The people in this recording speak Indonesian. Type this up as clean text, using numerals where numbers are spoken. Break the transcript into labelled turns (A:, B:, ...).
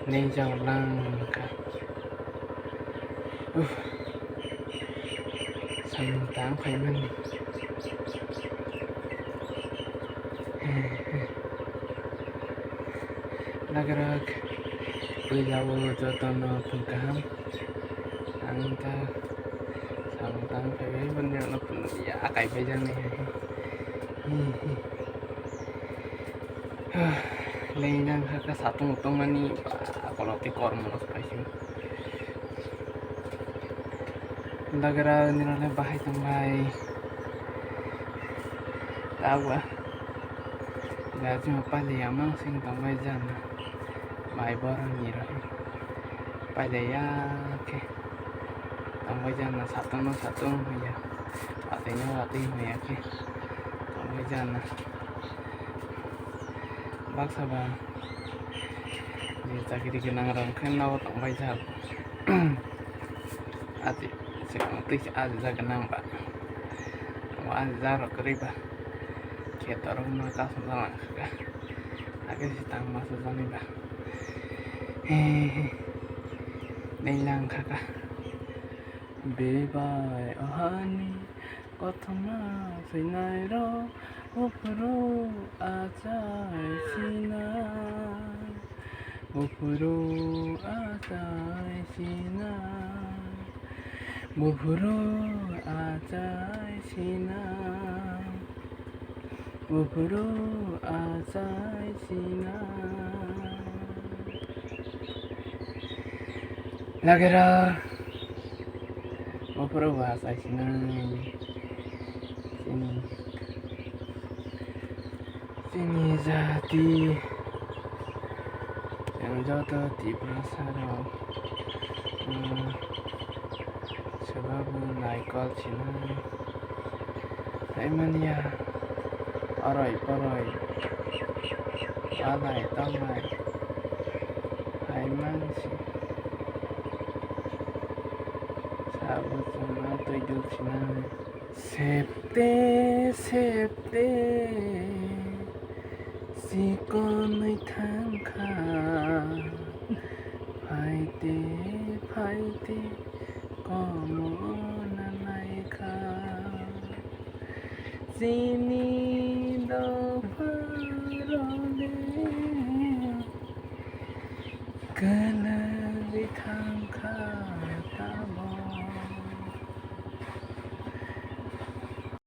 A: Nên giàu lăng cả Sang táng phải mình Lagarak Pilawo Jotono Pungkam Anta Sang táng phải mình nhận nó dạ cái bây giờ này Lên yang kakak satu mutungan nih kalau tikor menurut saya Lagara nilai bahay tambay tawa gaji mapaliyamang sing tambay dyan may barang nira palaya ke tambay dyan na satong ya ate maya ke tambay dyan na baksa ba di takiri kinang rangkan na tambay dyan ate sekarang tis ada kenang pak azar keriba kita rumah kasih sama agak sih tang masuk sana ba nilang kakak bebay ohani kotama sinairo upuru ajay sinan upuru ajay sinan Buburu ajay sinan Buburu ajay sinan Lagera Buburu ajay sinan Sini jati Yang jodoh di prasaro sebab naikol Cina Taimania Aroy Paroy Alay Tamay Haiman si Sabut sama Idul Cina Septe Si con thang kha Phaite Como nanaika Sini do parole Kala vitangka